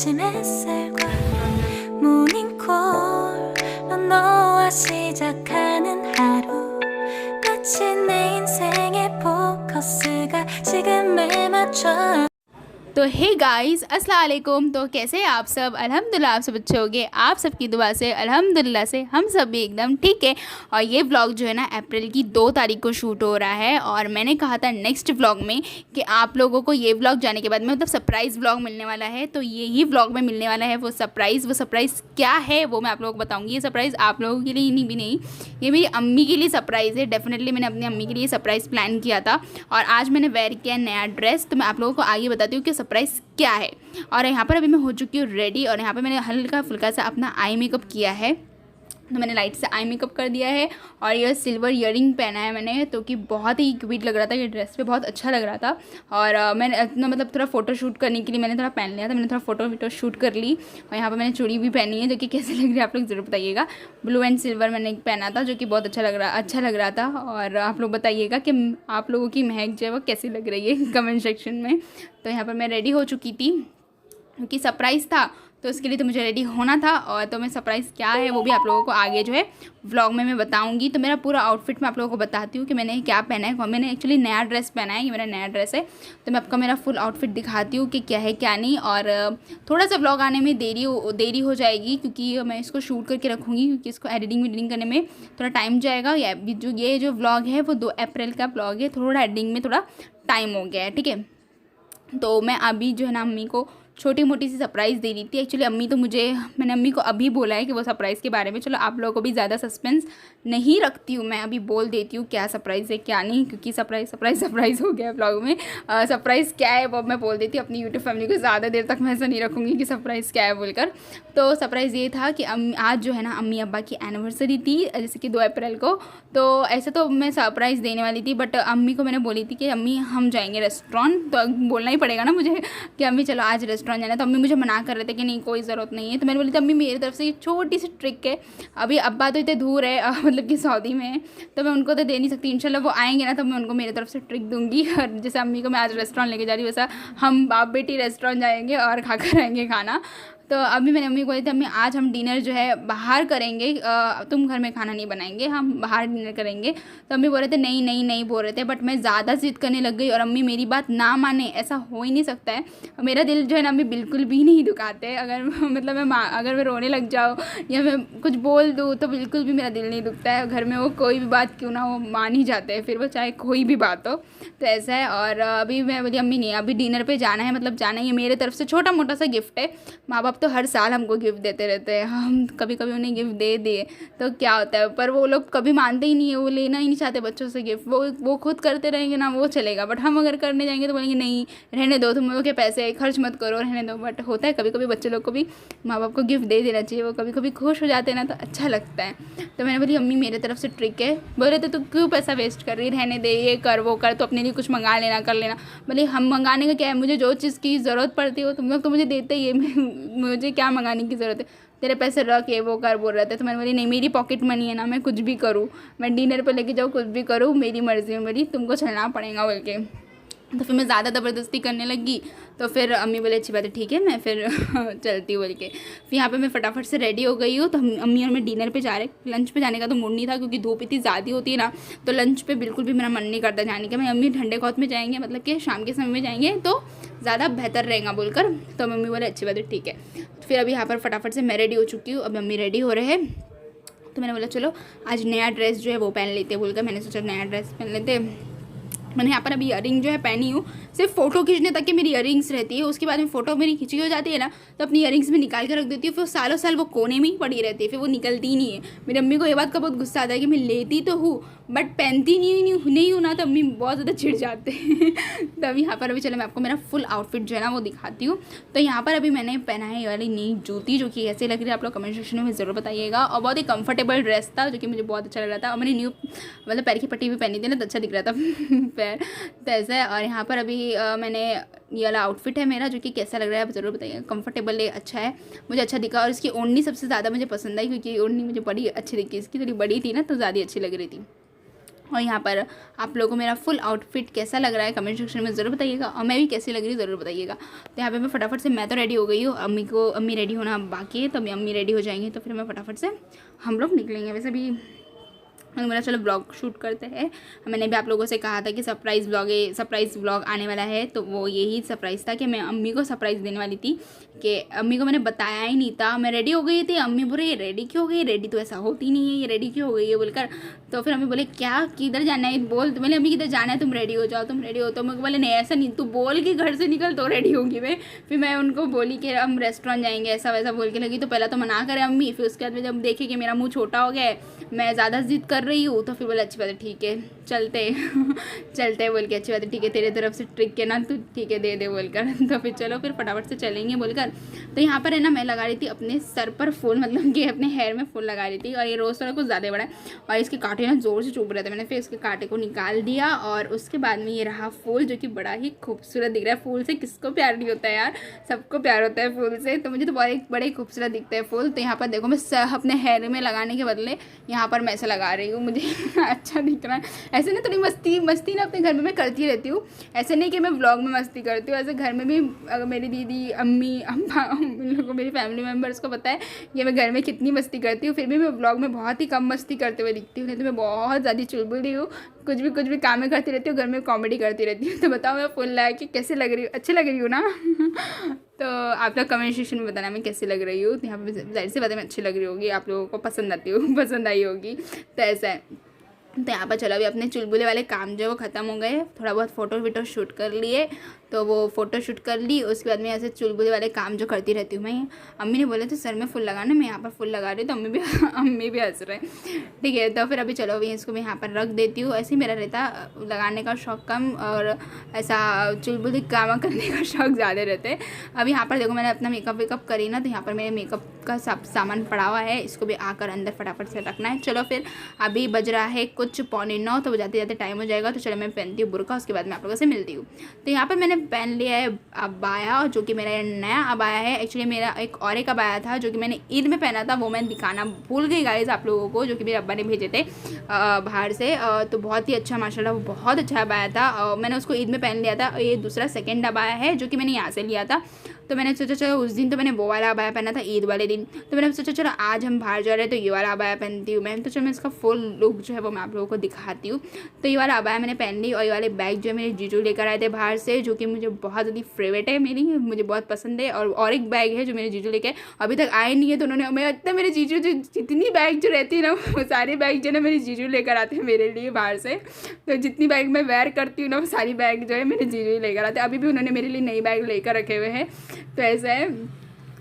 아침 햇살과 모닝콜로 너와 시작하는 하루 마치 내 인생의 포커스가 지금에 맞춰। तो hey guys अस्सलाम वालेकुम। तो कैसे हैं आप सब? अल्हम्दुलिल्लाह आप सब अच्छे होंगे। आप सबकी दुआ से अल्हम्दुलिल्लाह से हम सब भी एकदम ठीक है। और ये व्लॉग जो है ना अप्रैल की 2 तारीख को शूट हो रहा है और मैंने कहा था नेक्स्ट व्लॉग में कि आप लोगों को ये व्लॉग जाने के बाद में मतलब सरप्राइज़ व्लॉग मिलने वाला है। तो यही व्लॉग में मिलने वाला है वो सरप्राइज़ क्या है वो मैं आप लोगों को बताऊँगी। ये सरप्राइज़ आप लोगों के लिए नहीं, ये मेरी अम्मी के लिए सरप्राइज़ है। डेफिनेटली मैंने अपनी अम्मी के लिए सरप्राइज़ प्लान किया था और आज मैंने वेयर किया नया ड्रेस। तो मैं आप लोगों को आगे बताती हूँ कि सरप्राइज़ क्या है। और यहाँ पर अभी मैं हो चुकी हूँ रेडी और यहाँ पर मैंने हल्का फुल्का सा अपना आई मेकअप किया है। तो मैंने लाइट से आई मेकअप कर दिया है और ये सिल्वर ईयरिंग पहना है मैंने, तो कि बहुत ही क्यूट लग रहा था। ये ड्रेस पे बहुत अच्छा लग रहा था और मैंने इतना मतलब थोड़ा फ़ोटो शूट करने के लिए मैंने थोड़ा पहन लिया था। मैंने थोड़ा फ़ोटो शूट कर ली और यहाँ पर मैंने चूड़ी भी पहनी है जो कि कैसे लग रही है आप लोग ज़रूर बताइएगा। ब्लू एंड सिल्वर मैंने पहना था जो कि बहुत अच्छा लग रहा था। और आप लोग बताइएगा कि आप लोगों की महक जो है वो कैसी लग रही है कमेंट सेक्शन में। तो यहाँ पर मैं रेडी हो चुकी थी क्योंकि सरप्राइज़ था तो उसके लिए तो मुझे रेडी होना था। और तो मैं सरप्राइज़ क्या है वो भी आप लोगों को आगे जो है व्लॉग में मैं बताऊंगी। तो मेरा पूरा आउटफिट मैं आप लोगों को बताती हूँ कि मैंने क्या पहना है। मैंने एक्चुअली नया ड्रेस पहना है, ये मेरा नया ड्रेस है। तो मैं आपको मेरा फुल आउटफिट दिखाती हूँ कि क्या है क्या नहीं। और थोड़ा सा व्लॉग आने में देरी हो जाएगी क्योंकि मैं इसको शूट करके रखूँगी क्योंकि इसको एडिटिंग करने में थोड़ा टाइम जाएगा। ये जो व्लॉग है वो 2 अप्रैल का व्लॉग है, थोड़ा एडिटिंग में थोड़ा टाइम हो गया है, ठीक है। तो मैं अभी जो है ना अम्मी को छोटी मोटी सी सरप्राइज़ दे रही थी। एक्चुअली मैंने अम्मी को अभी बोला है कि वो सरप्राइज़ के बारे में, चलो आप लोगों को भी ज़्यादा सस्पेंस नहीं रखती हूँ, मैं अभी बोल देती हूँ क्या सरप्राइज़ है क्या नहीं, क्योंकि सरप्राइज़ हो गया ब्लॉग में। सरप्राइज़ क्या है वो मैं बोल देती हूँ। अपनी यूट्यूब फैमिली को ज़्यादा देर तक मैं ऐसा नहीं रखूँगी कि सरप्राइज़ क्या है बोलकर। तो सरप्राइज़ ये था कि आज जो है ना अम्मी अब्बा की एनिवर्सरी थी जैसे कि 2 अप्रैल को। तो ऐसे तो मैं सरप्राइज़ देने वाली थी बट अम्मी को मैंने बोली थी कि अम्मी हम जाएंगे रेस्टोरेंट, तो बोलना ही पड़ेगा ना मुझे कि अम्मी चलो आज रेस्टोरेंट जाना। तो अम्मी मुझे मना कर रहे थे कि नहीं कोई ज़रूरत नहीं है। तो मैंने बोली थी अम्मी मेरी तरफ से छोटी सी ट्रिक है, अभी अब्बा तो इतने दूर है मतलब कि सऊदी में है तो मैं उनको तो दे नहीं सकती। इंशाल्लाह वो आएंगे ना तो मैं उनको मेरी तरफ से ट्रिक दूंगी। और जैसे अम्मी को मैं आज रेस्टोरेंट लेके जा रही हूँ वैसा हम बाप बेटी रेस्टोरेंट जाएंगे और खा कर आएंगे खाना। तो अभी मैंने अम्मी को बोली थी अम्मी आज हम डिनर जो है बाहर करेंगे, तुम घर में खाना नहीं बनाएंगे, हम बाहर डिनर करेंगे। तो अम्मी बोल रहे थे नहीं बोल रहे थे बट मैं ज़्यादा ज़िद करने लग गई और अम्मी मेरी बात ना माने, ऐसा हो ही नहीं सकता है। मेरा दिल जो है ना अम्मी बिल्कुल भी नहीं दुखाते अगर मतलब अगर मैं रोने लग जाऊँ या मैं कुछ बोल दूँ तो बिल्कुल भी मेरा दिल नहीं दुखता है। घर में वो कोई भी बात क्यों ना वो मान ही जाते हैं, फिर वो चाहे कोई भी बात हो। तो ऐसा है। और अभी मैं बोली अम्मी नहीं अभी डिनर पर जाना है, मतलब जाना ही है, मेरे तरफ से छोटा मोटा सा गिफ्ट है। माँ बाप तो हर साल हमको गिफ्ट देते रहते हैं, हम कभी कभी उन्हें गिफ्ट दे दिए तो क्या होता है, पर वो लोग कभी मानते ही नहीं है, वो लेना ही नहीं चाहते बच्चों से गिफ्ट। वो खुद करते रहेंगे ना वो चलेगा बट हम अगर करने जाएंगे तो बोलेंगे नहीं रहने दो, तुम लोग के पैसे खर्च मत करो रहने दो। बट होता है कभी कभी बच्चे लोग को भी माँ बाप को गिफ्ट दे देना चाहिए, वो कभी कभी खुश हो जाते हैं ना तो अच्छा लगता है। तो मैंने बोली अम्मी मेरे तरफ से ट्रिक है। बोल रहे थे तो क्यों पैसा वेस्ट कर रही, रहने दे, ये कर वो कर, तो अपने लिए कुछ मंगा लेना कर लेना। बोले हम मंगाने का क्या है, मुझे जो चीज़ की ज़रूरत पड़ती है तुम लोग तो मुझे देते ही है, मुझे क्या मंगाने की ज़रूरत है, तेरे पैसे रख ये वो कर बोल रहे थे। तो मैंने बोली नहीं मेरी पॉकेट मनी है ना, मैं कुछ भी करूँ, मैं डिनर पर लेके जाऊँ कुछ भी करूँ, मेरी मर्ज़ी है, मेरी तुमको चलना पड़ेगा बोल के। तो फिर मैं ज़्यादा ज़बरदस्ती करने लगी तो फिर अम्मी बोले अच्छी बात है ठीक है मैं फिर चलती बोल के। फिर यहाँ पे मैं फटाफट से रेडी हो गई हूँ। तो अम्मी और मैं डिनर पे जा रहे, लंच पे जाने का तो मूड नहीं था क्योंकि धूप इतनी ज़्यादा होती है ना, तो लंच पे बिल्कुल भी मेरा मन नहीं करता जाने का। मैं अम्मी ठंडे खौत में जाएंगे, मतलब कि शाम के समय में जाएंगे तो ज़्यादा बेहतर रहेगा बोलकर। तो मम्मी बोले अच्छी बात है ठीक है। फिर अभी यहाँ पर फटाफट से मैं रेडी हो चुकी हूँ, अब अम्मी रेडी हो रहे हैं। तो मैंने बोला चलो आज नया ड्रेस जो है वो पहन लेते बोलकर मैंने सोचा नया ड्रेस पहन लेते। मैंने यहाँ पर अभी ईयरिंग जो है पहनी हूँ, सिर्फ फ़ोटो खींचने तक की मेरी ईयरिंग्स रहती है, उसके बाद में फ़ोटो मेरी खींची हो जाती है ना तो अपनी ईयरिंग्स में निकाल के रख देती हूँ, फिर सालों साल वो कोने में ही पड़ी रहती है, फिर वो निकलती ही नहीं है। मेरी अम्मी को ये बात का बहुत गुस्सा आता है कि मैं लेती तो हूँ बट पहनती नहीं हूँ ना, तो अम्मी बहुत ज़्यादा चिढ़ जाते हैं। तो अभी यहाँ पर अभी चलो मैं आपको मेरा फुल आउटफिट जो है ना वो दिखाती हूँ। तो यहाँ पर अभी मैंने पहना है ये वाली नई जूती जो कि कैसे लग रही है आप लोग कमेंट सेक्शन में ज़रूर बताइएगा। और बहुत ही कंफर्टेबल ड्रेस था जो कि मुझे बहुत अच्छा लग रहा था, और मैंने न्यू मतलब पैर की पट्टी भी पहनी थी ना तो अच्छा दिख रहा था पैर, तो ऐसा है। और यहाँ पर अभी मैंने ये वाला आउटफिट है मेरा जो कि कैसा लग रहा है आप ज़रूर बताइएगा। कंफर्टेबल है, अच्छा है, मुझे अच्छा दिखा। और इसकी ओढ़नी सबसे ज़्यादा मुझे पसंद आई क्योंकि ओढ़नी मुझे बड़ी अच्छी दिखी, इसकी थोड़ी बड़ी थी ना तो ज़्यादा अच्छी लग रही थी। और यहाँ पर आप लोगों को मेरा फुल आउटफिट कैसा लग रहा है कमेंट सेक्शन में ज़रूर बताइएगा, और मैं भी कैसी लग रही हूँ ज़रूर बताइएगा। तो यहाँ पे मैं फटाफट से, मैं तो रेडी हो गई हूँ, अम्मी रेडी होना बाकी है, तो अम्मी रेडी हो जाएंगी तो फिर मैं फटाफट से हम लोग निकलेंगे। वैसे भी मेरा चलो ब्लॉग शूट करते हैं। मैंने भी आप लोगों से कहा था कि सरप्राइज़ ब्लॉग आने वाला है, तो वो यही सरप्राइज़ था कि मैं अम्मी को सरप्राइज़ देने वाली थी, कि अम्मी को मैंने बताया ही नहीं था। मैं रेडी हो गई थी, अम्मी बोले ये रेडी क्यों हो गई, रेडी तो ऐसा होती नहीं है, ये रेडी क्यों हो गई है बोलकर। तो फिर अम्मी बोले क्या किधर जाना है बोल, तो मैंने अम्मी किधर जाना है, तुम रेडी हो जाओ, तुम रेडी हो। तो मैं बोले नहीं ऐसा नहीं, तू बोल के घर से निकल तो रेडी होगी मैं। फिर मैं उनको बोली कि हम रेस्टोरेंट जाएंगे ऐसा वैसा बोल के लगी, तो पहले तो मना करे अम्मी, फिर उसके बाद में जब देखे कि मेरा मुँह छोटा हो गया है, मैं ज़्यादा जिद कर रही हूँ, तो फिर बोले अच्छी बात है ठीक है चलते चलते बोल के, अच्छी बात है ठीक है तेरे तरफ से ट्रिक है ना, तू ठीक है दे बोलकर। तो फिर चलो फिर फटाफट से चलेंगे बोलकर। तो यहाँ पर है ना मैं लगा रही थी अपने सर पर फूल, मतलब कि अपने हेयर में फूल लगा रही थी, और ये रोज़ थोड़ा कुछ ज़्यादा बड़ा है और इसके कांटे ना ज़ोर से चुभ रहे थे। मैंने फिर इसके कांटे को निकाल दिया, और उसके बाद में ये रहा फूल, जो कि बड़ा ही खूबसूरत दिख रहा है। फूल से किसको प्यार नहीं होता है यार, सबको प्यार होता है फूल से, तो मुझे तो बड़े ही खूबसूरत दिखता है फूल। तो यहाँ पर देखो मैं अपने हेयर में लगाने के बदले यहाँ पर मैं ऐसे लगा रही हूँ, मुझे अच्छा दिख रहा है। ऐसे ना थोड़ी मस्ती ना अपने घर में मैं करती रहती हूँ, ऐसे नहीं कि मैं व्लॉग में मस्ती करती हूँ, ऐसे घर में भी अगर मेरी दीदी अम्मी अम्मा इन लोगों को, मेरी फैमिली मेम्बर्स को पता है कि मैं घर में कितनी मस्ती करती हूँ। फिर भी मैं व्लॉग में बहुत ही कम मस्ती करते हुए दिखती हूँ, नहीं तो मैं बहुत ज़्यादा चुलबुली हूँ, कुछ भी काम में करती रहती हूँ, घर में कॉमेडी करती रहती हूँ। तो बताओ मैं फुल लगा के कैसे लग रही हूँ, अच्छी लग रही हूँ ना। तो आप लोग कमेंट सेक्शन में बताना मैं कैसी लग रही हूँ। तो यहाँ पर जाहिर सी बात है मैं अच्छी लग रही होगी, आप लोगों को पसंद आई होगी, तो ऐसा है। तो यहाँ पर चलो अभी अपने चुलबुले वाले काम जो है वो ख़त्म हो गए, थोड़ा बहुत फ़ोटो शूट कर लिए, तो वो फ़ोटो शूट कर ली। उसके बाद में ऐसे चुलबुले वाले काम जो करती रहती हूँ मैं। अम्मी ने बोला तो सर में फूल लगाना, मैं यहाँ पर फूल लगा रही हूँ, तो अम्मी भी हंस रहे हैं, ठीक है। तो फिर अभी चलो अभी इसको मैं यहाँ पर रख देती हूँ। ऐसे ही मेरा रहता लगाने का शौक़ कम, और ऐसा चुलबुले काम करने का शौक़ ज़्यादा रहता है। अब यहाँ पर देखो मैंने अपना मेकअप करी ना, तो यहाँ पर मेरे मेकअप का सब सामान पड़ा हुआ है, इसको भी आकर अंदर फटाफट से रखना है। चलो फिर अभी बज रहा है कुछ 8:45, तो जाते जाते टाइम हो जाएगा। तो चलो मैं पहनती हूँ बुर्का, उसके बाद मैं आप लोगों से मिलती हूँ। तो यहाँ पर मैंने पहन लिया है अबाया, जो कि मेरा नया अबाया है। एक्चुअली मेरा एक अबाया था जो कि मैंने ईद में पहना था, वो मैं दिखाना भूल गई गाइस आप लोगों को, जो कि मेरे अब्बा ने भेजे थे बाहर से। तो बहुत ही अच्छा माशाल्लाह, वो बहुत अच्छा अबाया था। मैंने उसको ईद में पहन लिया था। ये दूसरा सेकेंड अबाया है जो कि मैंने यहाँ से लिया था। तो मैंने सोचा चलो उस दिन तो मैंने वो वाला अबाया पहना था ईद वाले दिन, तो मैंने सोचा चलो आज हम बाहर जा रहे हैं तो ये वाला अबाया पहनती हूँ मैं। तो चलो मैं इसका फुल लुक जो है वो मैं आप लोगों को दिखाती हूँ। तो ये वाला अबाया मैंने पहन ली, और ये वाले बैग जो है मेरे जीजू लेकर आए थे बाहर से, जो कि मुझे बहुत ज़्यादा फेवरेट है, मुझे बहुत पसंद है। और एक बैग है जो मेरे जीजू लेके अभी तक आए नहीं है, तो उन्होंने मेरे जीजू जो जितनी बैग जो रहती है ना, वो सारी बैग जो है मेरे जीजू लेकर आते हैं मेरे लिए बाहर से। तो जितनी बैग मैं वेयर करती हूँ ना, वो सारी बैग जो है मेरे जीजू लेकर आते हैं। अभी भी उन्होंने मेरे लिए नई बैग लेकर रखे हुए हैं, तो ऐसा है।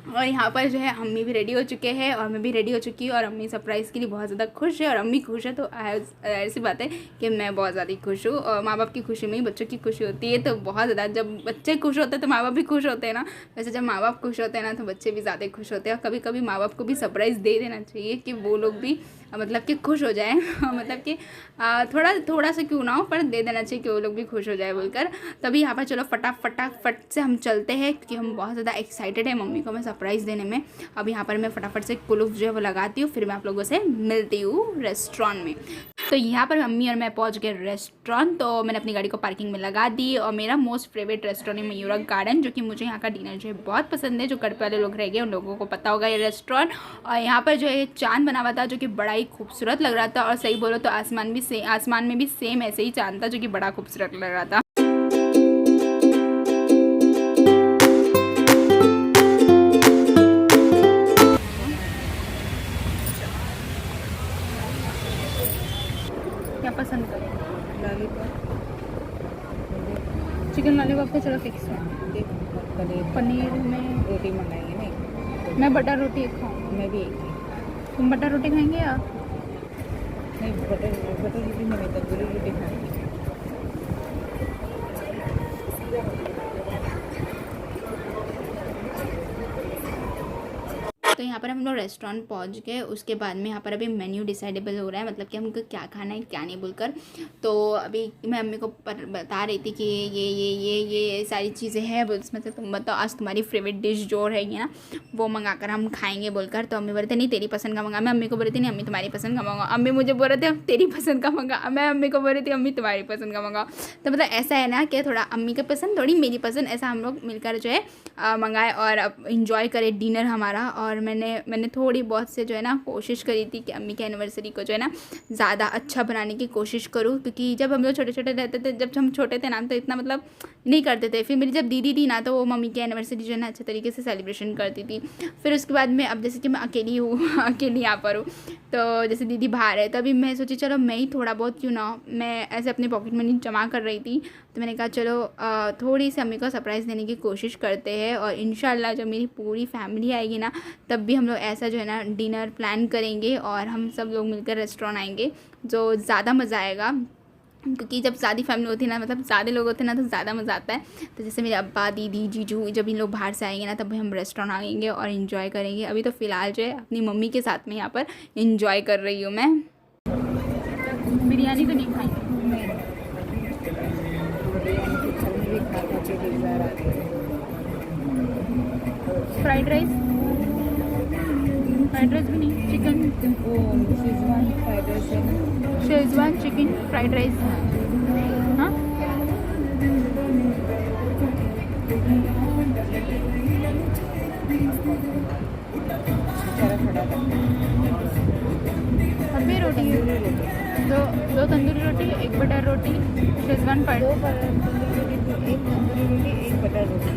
और यहाँ पर जो है अम्मी भी रेडी हो चुके हैं, और मैं भी रेडी हो चुकी हूँ, और अम्मी सरप्राइज़ के लिए बहुत ज़्यादा खुश है, और अम्मी खुश है, तो ऐसी बात है कि मैं बहुत ज़्यादा खुश हूँ। और माँ बाप की खुशी में ही बच्चों की खुशी होती है, तो बहुत ज़्यादा जब बच्चे खुश होते हैं तो माँ बाप भी खुश होते हैं ना। वैसे जब माँ बाप खुश होते हैं ना, तो बच्चे भी ज़्यादा खुश होते हैं। और कभी कभी माँ बाप को भी सरप्राइज़ दे देना चाहिए कि वो लोग भी मतलब कि खुश हो जाए मतलब कि थोड़ा सा क्यों ना हो, पर दे देना चाहिए कि वो लोग भी खुश हो जाए बोलकर। तभी यहाँ पर चलो फटाफट से हम चलते हैं, क्योंकि हम बहुत ज़्यादा एक्साइटेड है मम्मी को मैं सरप्राइज़ देने में। अब यहाँ पर मैं फटाफट से कुलूफ जो है वो लगाती हूँ, फिर मैं आप लोगों से मिलती हूँ रेस्टोरेंट में। तो यहाँ पर मम्मी और मैं पहुँच गए रेस्टोरेंट। तो मैंने अपनी गाड़ी को पार्किंग में लगा दी, और मेरा मोस्ट फेवरेट रेस्टोरेंट है मयूरा गार्डन, जो कि मुझे यहाँ का डिनर जो है बहुत पसंद है। जो कड़प वाले लोग रह गए उन लोगों को पता होगा ये रेस्टोरेंट। और यहाँ पर जो है चांद बना हुआ था, जो कि बड़ा ही खूबसूरत लग रहा था, और सही बोलो तो आसमान में भी सेम ऐसे ही चांद था, जो कि बड़ा खूबसूरत लग रहा था। क्या पसंद करें? चिकन लॉलीपॉप तो चलो फिक्स है। पनीर में रोटी मंगाएंगे नहीं, मैं बटर रोटी खाऊँ। मैं भी एक तुम बटर रोटी खाएंगे या नहीं, बटर रोटी नहीं, तंदूरी रोटी खाएंगे। तो यहाँ पर हम लोग रेस्टोरेंट पहुँच गए। उसके बाद में यहाँ पर अभी मेन्यू डिसाइडेबल हो रहा है, मतलब कि हमको क्या खाना है क्या नहीं बोलकर। तो अभी मैं मम्मी को बता रही थी कि ये सारी चीज़ें हैं, उसमें से तुम बताओ आज तुम्हारी फेवरेट डिश जो रहेगी ना वो मंगा कर हम खाएंगे बोलकर। तो अम्मी बोल रहे थे नहीं तेरी पसंद का मंगा, मैं अम्मी को बोल रही थी नहीं अम्मी तुम्हारी पसंद का मंगा, अम्मी मुझे बोल रहे थे तेरी पसंद का मंगा, मैं अम्मी को बोल रही थी अम्मी तुम्हारी पसंद का मंगा। तो मतलब ऐसा है ना कि थोड़ा अम्मी की पसंद थोड़ी मेरी पसंद, ऐसा हम लोग मिलकर जो है मंगाए और इंजॉय करें डिनर हमारा। और मैंने थोड़ी बहुत से जो है ना कोशिश करी थी कि अम्मी के एनिवर्सरी को जो है ना ज़्यादा अच्छा बनाने की कोशिश करूँ, क्योंकि जब हम लोग छोटे छोटे रहते थे, जब हम छोटे थे ना तो इतना मतलब नहीं करते थे। फिर मेरी जब दीदी थी ना तो वो मम्मी की एनिवर्सरी जो है ना अच्छे तरीके से सेलिब्रेशन करती थी। फिर उसके बाद में अब जैसे कि मैं अकेली हूँ अकेली यहाँ पर हूँ, तो जैसे दीदी बाहर है, तभी मैं सोची चलो मैं ही थोड़ा बहुत क्यों ना, मैं ऐसे अपनी पॉकेट मनी जमा कर रही थी तो मैंने कहा चलो थोड़ी सी अम्मी को सरप्राइज़ देने की कोशिश करते हैं। और इंशाल्लाह जब मेरी पूरी फैमिली आएगी ना तब भी हम लोग ऐसा जो है ना डिनर प्लान करेंगे और हम सब लोग मिलकर रेस्टोरेंट आएंगे, जो ज़्यादा मज़ा आएगा। क्योंकि जब ज़्यादा फैमिली होती है ना, मतलब ज़्यादा लोग होते हैं ना तो ज़्यादा मज़ा आता है। तो जैसे मेरे अब्बा दीदी जीजू जब इन लोग बाहर से आएंगे ना तब हम रेस्टोरेंट आएंगे और इन्जॉय करेंगे। अभी तो फ़िलहाल जो है अपनी मम्मी के साथ में यहाँ पर इन्जॉय कर रही हूँ मैं। बिरयानी तो नहीं खाएंगे, फ्राइड राइस भी नहीं, चिकन शेजवान फ्राइड राइस है ना, शेजवान चिकन फ्राइड राइस। हाँ अभी रोटी दो तंदूरी रोटी, एक बटर रोटी, शेजवान फ्राइड, एक तंदूरी रोटी एक बटर रोटी,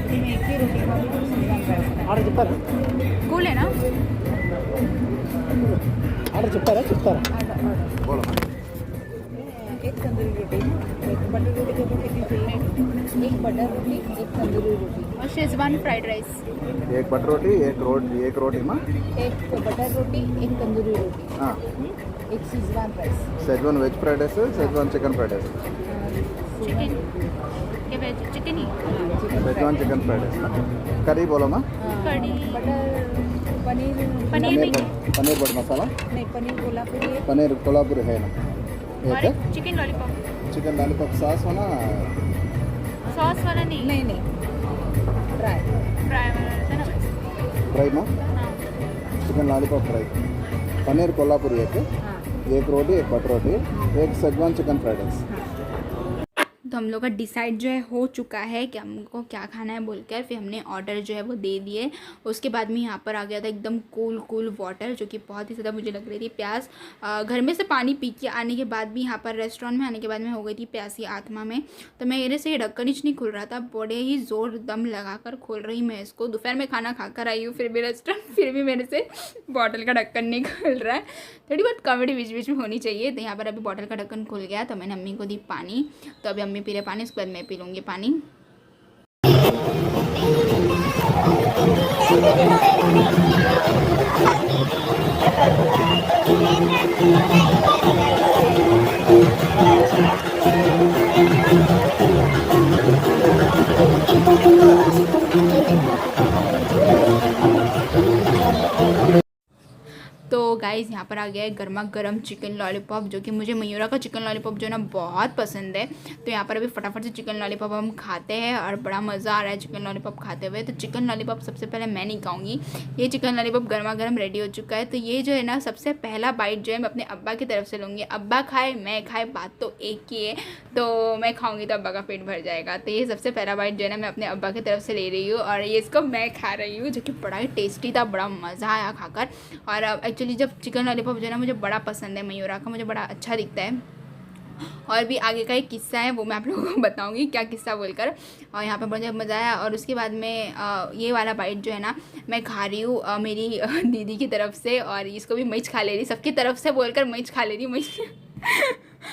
मैं एक ही रोटी खाऊंगी तो शेजवान फ्राइड ఆర్డర్ చెప్తారా कूल है ना। ఆర్డర్ చెప్తారా एक तंदूरी रोटी, एक बटर रोटी देखो कितनी चाहिए, एक बटर रोटी एक तंदूरी रोटी, और शेजवान फ्राइड राइस। एक बटर रोटी एक रोटी माँ एक बटर रोटी एक तंदूरी रोटी, हाँ एक schezwan rice, schezwan veg fried rice schezwan chicken fried rice chicken के वेज चिकन ही, schezwan chicken fried rice curry बोलो माँ कड़ी, बटर पनीर पनीर भी पनीर बटर मसाला नहीं, पनीर कोल्हापुरी है, पनीर कोल्हापुरी है ना और एक है chicken lollipop. Chicken lollipop sauce होना सॉस वाला नहीं, नहीं ड्राई फ्राई वाला रहता है ना वैसे। फ्राई माँ हाँ chicken lollipop fry paneer Kolhapuri हाँ एक रोटी एक बटर रोटी एक शेजवान चिकन फ्राइड राइस। तो हम लोग का डिसाइड जो है हो चुका है कि हमको क्या खाना है बोलकर। फिर हमने ऑर्डर जो है वो दे दिए। उसके बाद में यहाँ पर आ गया था एकदम कूल वाटर, जो कि बहुत ही ज़्यादा मुझे लग रही थी प्यास। घर में से पानी पी के आने के बाद भी यहाँ पर रेस्टोरेंट में आने के बाद में हो गई थी प्यासी आत्मा में। तो मेरे से ये ढक्कन ही नहीं खुल रहा था, बड़े ही ज़ोर दम लगा कर खोल रही मैं इसको। दोपहर में खाना खा कर आई हूँ फिर भी रेस्टोरेंट, फिर भी मेरे से बॉटल का ढक्कन नहीं खुल रहा है। थोड़ी बहुत कॉमेडी बीच बीच में होनी चाहिए। तो यहाँ पर अभी बॉटल का ढक्कन खुल गया तो मैंने अम्मी को दी पानी। तो अभी अम्मी पी रहे पानी, उसके बाद मैं पी लूँगी पानी। तो गाइज़ यहाँ पर आ गया है गर्मा गर्म चिकन लॉलीपॉप, जो कि मुझे मयूरा का चिकन लॉलीपॉप जो है ना बहुत पसंद है। तो यहाँ पर अभी फटाफट से चिकन लॉलीपॉप हम खाते हैं और बड़ा मज़ा आ रहा है चिकन लॉलीपॉप खाते हुए। तो चिकन लॉलीपॉप सबसे पहले मैं नहीं खाऊंगी, ये चिकन लॉलीपॉप गर्मा गर्म रेडी हो चुका है। तो ये जो है ना सबसे पहला बाइट जो है मैं अपने अब्बा की तरफ से लूँगी। अब्बा खाए मैं खाए बात तो एक ही है, तो मैं खाऊँगी तो अब्बा का पेट भर जाएगा। तो ये सबसे पहला बाइट जो है ना मैं अपने अब्बा की तरफ से ले रही हूँ और ये इसको मैं खा रही हूँ, जो कि बड़ा ही टेस्टी था, बड़ा मज़ा आया खाकर। और एक्चुअली जब चिकन लॉलीपॉप जो है ना मुझे बड़ा पसंद है, मयूरा का मुझे बड़ा अच्छा दिखता है। और भी आगे का एक किस्सा है वो मैं आप लोगों को बताऊंगी क्या किस्सा बोलकर। और यहाँ पे मुझे मज़ा आया। और उसके बाद में ये वाला बाइट जो है ना मैं खा रही हूँ मेरी दीदी की तरफ से, और इसको भी मिर्च खा ले रही, सबकी तरफ से बोलकर मिर्च खा ले रही मिर्च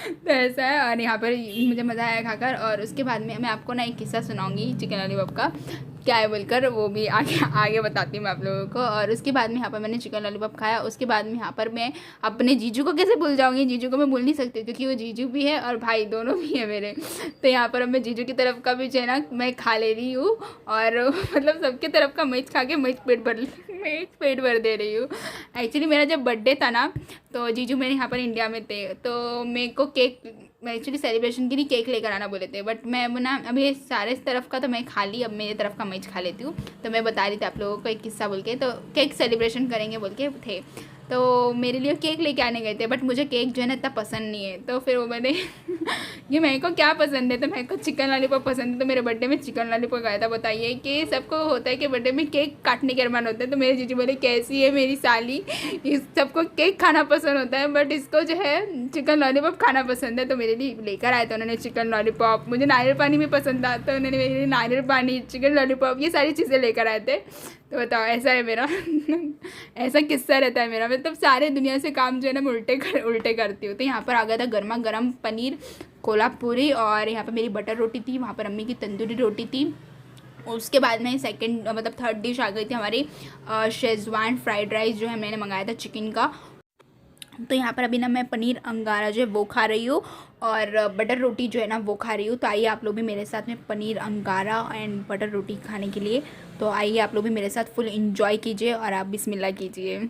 तो ऐसा है। और यहाँ पर मुझे मज़ा आया खाकर। और उसके बाद में मैं आपको ना एक किस्सा सुनाऊंगी चिकन लॉलीपॉप का, क्या है बोलकर, वो भी आगे आगे बताती हूँ मैं आप लोगों को। और उसके बाद में यहाँ पर मैंने चिकन लॉलीपॉप खाया। उसके बाद में यहाँ पर मैं अपने जीजू को कैसे भूल जाऊँगी, जीजू को मैं भूल नहीं सकती क्योंकि वो जीजू भी है और भाई दोनों भी है मेरे। तो यहाँ पर अब मैं जीजू की तरफ का भी जो है ना मैं खा ले रही हूँ, और मतलब सबके तरफ का मिर्च खा के मिर्च पेट भर दे रही हूँ। एक्चुअली मेरा जब बर्थडे था ना, तो जीजू मेरे यहाँ पर इंडिया में थे, तो मेरे को केक एक्चुअली सेलिब्रेशन के लिए केक लेकर आना बोले थे, बट मैं ना अभी सारे तरफ का तो मैं खा ली, अब मेरी तरफ का मैं खा लेती हूँ। तो मैं बता रही थी आप लोगों को एक किस्सा बोल के, तो केक सेलिब्रेशन करेंगे बोल के थे, तो मेरे लिए केक लेके आने गए थे, बट मुझे केक जो है ना इतना पसंद नहीं है। तो फिर वो मैंने ये मेरे को क्या पसंद है, तो मेरे को चिकन लॉलीपॉप पसंद है, तो मेरे बर्थडे में चिकन लॉलीपॉप आया था। बताइए कि सबको होता है कि बर्थडे में केक काटने के अरमान होता है, तो मेरे जीजू बोले कैसी है मेरी साली, इस सबको केक खाना पसंद होता है बट इसको जो है चिकन लॉलीपॉप खाना पसंद है। तो मेरे लिए लेकर आए थे उन्होंने चिकन लॉलीपॉप। मुझे नारियल पानी भी पसंद था, तो उन्होंने मेरे लिए नारियल पानी, चिकन लॉलीपॉप, ये सारी चीज़ें लेकर आए थे। तो बताओ, ऐसा है मेरा ऐसा किस्सा रहता है मेरा, मतलब सारे दुनिया से काम जो है ना मैं उल्टे करती हूँ। तो यहाँ पर आ गया था गर्मा गर्म पनीर कोल्हापुरी, और यहाँ पर मेरी बटर रोटी थी, वहाँ पर अम्मी की तंदूरी रोटी थी। उसके बाद में सेकंड मतलब थर्ड डिश आ गई थी हमारी शेजवान फ्राइड राइस, जो है मैंने मंगाया था चिकन का। तो यहाँ पर अभी ना मैं पनीर अंगारा जो है वो खा रही हूँ, और बटर रोटी जो है ना वो खा रही हूँ। तो आइए आप लोग भी मेरे साथ में पनीर अंगारा एंड बटर रोटी खाने के लिए। तो आइए आप लोग भी मेरे साथ फुल एंजॉय कीजिए और आप बिस्मिल्लाह कीजिए।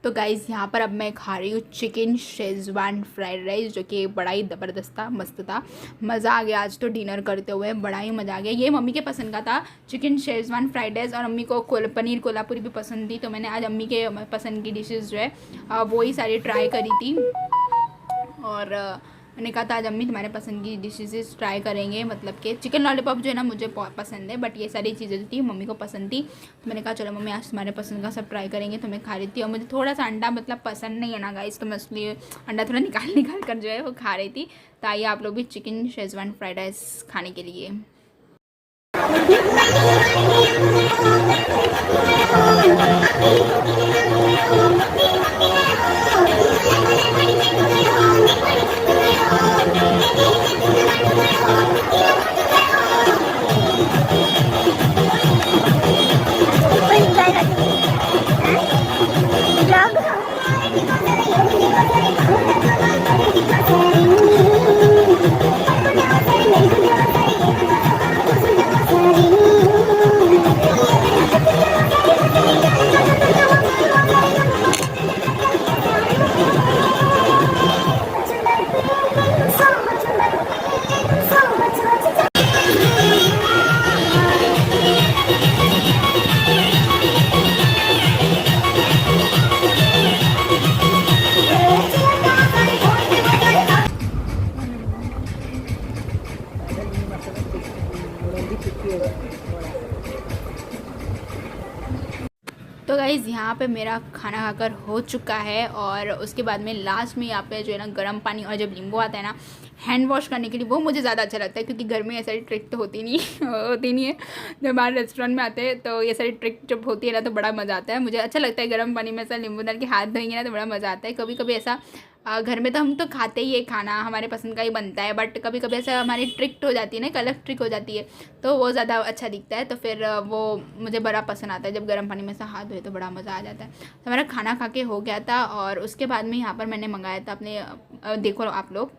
तो गाइज़ यहाँ पर अब मैं खा रही हूँ चिकन शेजवान फ्राइड राइस, जो कि बड़ा ही ज़बरदस्त था, मस्त था, मज़ा आ गया। आज तो डिनर करते हुए बड़ा ही मज़ा आ गया। ये मम्मी के पसंद का था चिकन शेजवान फ्राइड राइस, और अम्मी को पनीर कोल्हापुरी भी पसंद थी, तो मैंने आज अम्मी के पसंद की डिशेज़ जो है वो ही सारी ट्राई करी थी। और मैंने कहा था आज अम्मी तुम्हारे पसंद की डिशेज़ ट्राई करेंगे, मतलब कि चिकन लॉलीपॉप जो है ना मुझे पसंद है, बट ये सारी चीज़ें थी मम्मी को पसंद थी। तो मैंने कहा चलो मम्मी आज तुम्हारे पसंद का सब ट्राई करेंगे। तो मैं खा रही थी, और मुझे थोड़ा सा अंडा मतलब पसंद नहीं है ना गाइस, तो मैं इसलिए अंडा थोड़ा निकाल कर जो है वो खा रही थी। तो आइए आप लोग भी चिकन शेजवान फ्राइड राइस खाने के लिए। तो गाइज़ यहाँ पे मेरा खाना खाकर हो चुका है, और उसके बाद में लास्ट में यहाँ पे जो है ना गर्म पानी और जब नींबू आता है ना हैंड वॉश करने के लिए, वो मुझे ज़्यादा अच्छा लगता है, क्योंकि घर में ये सारी ट्रिक तो होती नहीं है। जब हमारे रेस्टोरेंट में आते हैं तो ये सारी ट्रिक जब होती है ना तो बड़ा मज़ा आता है। मुझे अच्छा लगता है गर्म पानी में ऐसा नींबू डाल के हाथ धोएंगे ना तो बड़ा मज़ा आता है। कभी कभी ऐसा घर में तो हम तो खाते ही है, खाना हमारे पसंद का ही बनता है, बट कभी कभी ऐसा हमारी ट्रिक हो जाती है ना, एक अलग ट्रिक हो जाती है, तो वो ज़्यादा अच्छा दिखता है। तो फिर वो मुझे बड़ा पसंद आता है, जब गर्म पानी में से हाथ धोए तो बड़ा मज़ा आ जाता है। तो हमारा खाना खा के हो गया था और उसके बाद में यहाँ पर मैंने मंगाया था अपने, देखो आप लोग,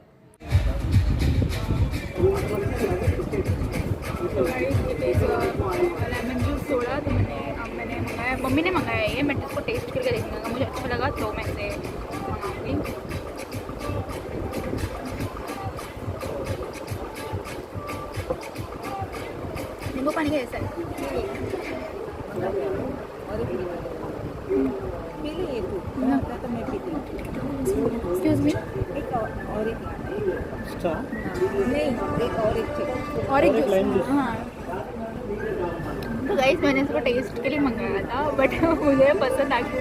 लेमन जूस सोडा। तो मैंने मंगाया, मम्मी ने मंगाया ये, मैं इसको टेस्ट करके देखूँगा, मुझे अच्छा लगा तो मैं इसे मंगाऊँगी। नींबू पानी कैसा है? पी ली ये तू, आता तो मैं पीती हूँ। एक्सक्यूज़ मी, एक और एक अच्छा नहीं, एक और एक चाहिए। और एक lime जूस। juice। हाँ, तो गाइस मैंने इसको टेस्ट के लिए मंगाया था, बट मुझे पसंद आ गया।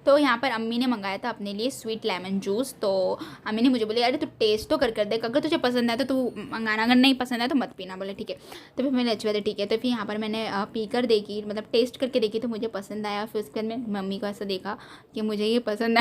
तो यहाँ पर अम्मी ने मंगाया था अपने लिए स्वीट लेमन जूस। तो अम्मी ने मुझे बोली अरे तू टेस्ट तो कर देख, अगर तुझे पसंद है तो तू मंगाना, अगर नहीं पसंद है तो मत पीना। बोले ठीक है। तो फिर मैंने अच्छी बात है ठीक है। तो फिर यहाँ पर मैंने पी कर देखी, मतलब टेस्ट करके देखी, तो मुझे पसंद आया। फिर उसके बाद मैं मम्मी को ऐसा देखा कि मुझे ये पसंद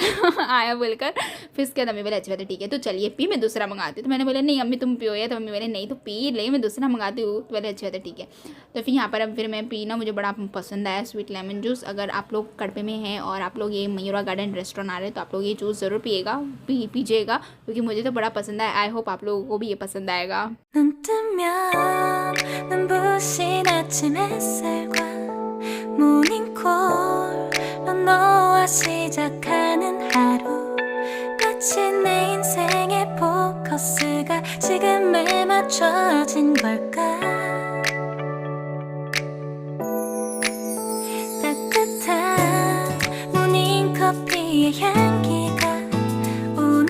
आया बोलकर, फिर उसके बाद अम्मी बोले अच्छी बात है ठीक है तो चलिए पी, मैं दूसरा मंगाती हूँ। तो मैंने बोला नहीं अम्मी तुम पियो, या तो मम्मी बोले नहीं तो पी ले, मैं दूसरा मंगाती हूँ। तो बोले अच्छी बात है ठीक है। तो फिर यहाँ पर अब फिर मैं पीना, मुझे बड़ा पसंद आया स्वीट लेमन जूस। अगर आप लोग कड़पे में हैं और आप लोग ये मयूरा गार्डन रेस्टोरेंट आ रहे हैं तो आप लोग ये जूस ज़रूर पीजिएगा, क्योंकि मुझे तो बड़ा पसंद आया। आई होप आप लोगों को भी ये पसंद आएगा। 눈 뜨면 눈부신 아침 햇살과 모닝콜로 너와 시작하는 하루, 마치 내 인생의 포커스가 지금에 맞춰진 걸까. 따뜻한 모닝커피의 향기가 오늘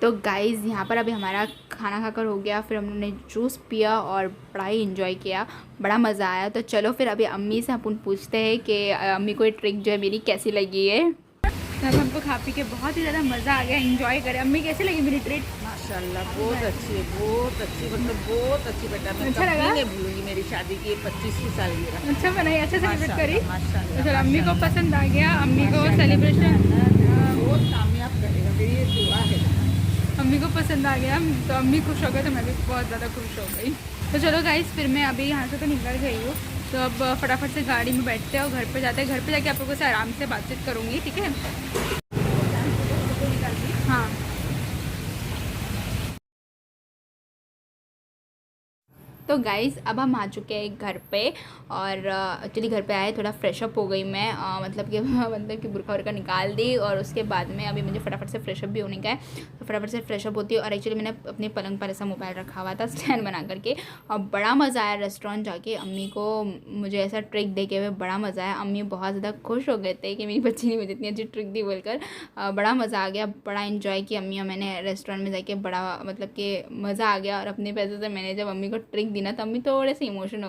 तो गाइज़ यहाँ पर अभी हमारा खाना खाकर हो गया, फिर हमने जूस पिया और बड़ा ही इन्जॉय किया, बड़ा मज़ा आया। तो चलो फिर अभी अम्मी से अपन पूछते हैं कि अम्मी को ये ट्रिक जो है मेरी कैसी लगी है। तब हमको खा पी के बहुत ही ज़्यादा मज़ा आ गया, इन्जॉय करें। अम्मी कैसी लगी मेरी ट्रिक? माशाल्लाह बहुत अच्छी है, बहुत अच्छी, मतलब बहुत अच्छी बेटा। मैं अच्छा लगा? कभी नहीं भूलूंगी मेरी शादी की 25वीं सालगिरह। अच्छा बनाई, अच्छे से सेलिब्रेट करी। माशाल्लाह, तो चलो अम्मी को पसंद आ गया, अम्मी को सेलिब्रेशन बहुत कामयाब करेगा, मेरी ये दुआ है। अम्मी को पसंद आ गया तो अम्मी खुश हो गए, तो मैं भी बहुत ज़्यादा खुश हो गई। तो चलो गाइस फिर मैं अभी यहाँ से तो निकल गई हूँ, तो अब फटाफट से गाड़ी में बैठते हैं और घर पे जाते हैं। घर पे जाके आप लोगों से आराम से बातचीत करूँगी, ठीक है? हाँ तो गाइज़ अब हम आ चुके हैं घर पे, और एक्चुअली घर पे आए, थोड़ा फ्रेशअप हो गई मैं, मतलब कि बुर्का वर्का निकाल दी, और उसके बाद में अभी मुझे फटाफट से फ्रेशअप भी होने का है। तो फटाफट से फ्रेशअप होती है। और एक्चुअली मैंने अपने पलंग पर ऐसा मोबाइल रखा हुआ था स्टैंड बना करके, और बड़ा मज़ा आया रेस्टोरेंट जाके। अम्मी को मुझे ऐसा ट्रिक दे के हुए बड़ा मज़ा आया। अम्मी बहुत ज़्यादा खुश हो गए थे कि मेरी बच्ची ने मुझे इतनी अच्छी ट्रिक दी बोलकर। बड़ा मज़ा आ गया, बड़ा इन्जॉय किया अम्मी और मैंने रेस्टोरेंट में जाके, बड़ा मतलब कि मज़ा आ गया। और अपने पैसे से मैंने जब अम्मी को ट्रिक दी ना, तो अम्मी थोड़े से इमोशन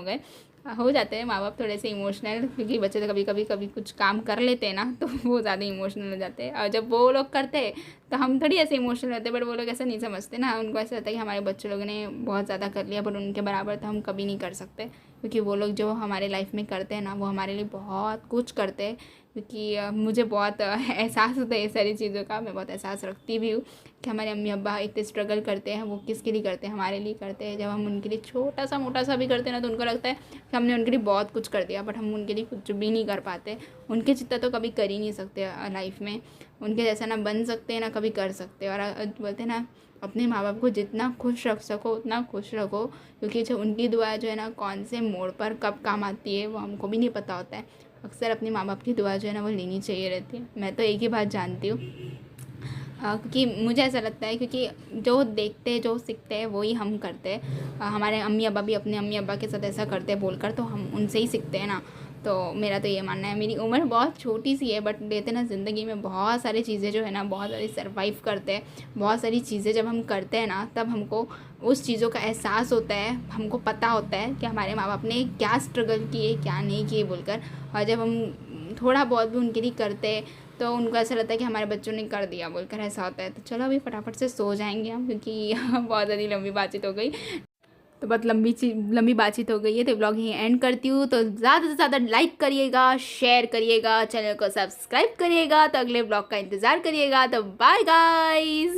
हो जाते हैं माँ बाप थोड़े से इमोशनल, क्योंकि बच्चे तो कभी कुछ काम कर लेते हैं ना, तो वो ज़्यादा इमोशनल हो जाते हैं। और जब वो लोग करते हैं तो हम थोड़ी ऐसे इमोशनल होते हैं, बट वो लोग ऐसा नहीं समझते ना। उनको ऐसा होता है कि हमारे बच्चे लोगों ने बहुत ज़्यादा कर लिया, पर उनके बराबर तो हम कभी नहीं कर सकते, क्योंकि वो लोग जो हमारे लाइफ में करते हैं ना, वो हमारे लिए बहुत कुछ करते हैं। क्योंकि मुझे बहुत एहसास होता है ये सारी चीज़ों का, मैं बहुत एहसास रखती भी हूँ कि हमारे अम्मी अब्बा इतने स्ट्रगल करते हैं, वो किसके लिए करते हैं, हमारे लिए करते हैं। जब हम उनके लिए छोटा सा मोटा सा भी करते हैं ना, तो उनको लगता है कि हमने उनके लिए बहुत कुछ कर दिया, बट हम उनके लिए कुछ भी नहीं कर पाते। उनके जितना तो कभी कर ही नहीं सकते लाइफ में, उनके जैसा ना बन सकते हैं ना कभी कर सकते। और बोलते हैं ना, अपने माँ बाप को जितना खुश रख सको उतना खुश रखो, क्योंकि जो उनकी दुआ जो है ना, कौन से मोड़ पर कब काम आती है वो हमको भी नहीं पता होता है। अक्सर अपने माँ बाप की दुआ जो है ना, वो लेनी चाहिए रहती है। मैं तो एक ही बात जानती हूँ, क्योंकि मुझे ऐसा लगता है क्योंकि जो देखते हैं जो सीखते हैं वही हम करते हैं। हमारे अम्मी अब्बा भी अपने अम्मी अब्बा के साथ ऐसा करते हैं बोलकर, तो हम उनसे ही सीखते हैं ना। तो मेरा तो ये मानना है। मेरी उम्र बहुत छोटी सी है बट देते ना ज़िंदगी में बहुत सारी चीज़ें जो है ना, बहुत सारी सर्वाइव करते हैं। बहुत सारी चीज़ें जब हम करते हैं ना तब हमको उस चीज़ों का एहसास होता है, हमको पता होता है कि हमारे माँ बाप ने क्या स्ट्रगल किए क्या नहीं किए बोलकर। और जब हम थोड़ा बहुत भी उनके लिए करते हैं तो उनको ऐसा लगता है कि हमारे बच्चों ने कर दिया बोलकर, ऐसा होता है। तो चलो अभी फटाफट से सो जाएंगे हम, क्योंकि बहुत ज़्यादा लंबी बातचीत हो गई। तो बहुत लंबी बातचीत हो गई है, तो ब्लॉग यहीं एंड करती हूँ। तो ज़्यादा से ज़्यादा लाइक करिएगा, शेयर करिएगा, चैनल को सब्सक्राइब करिएगा। तो अगले ब्लॉग का इंतज़ार करिएगा। तो बाय गाइज़।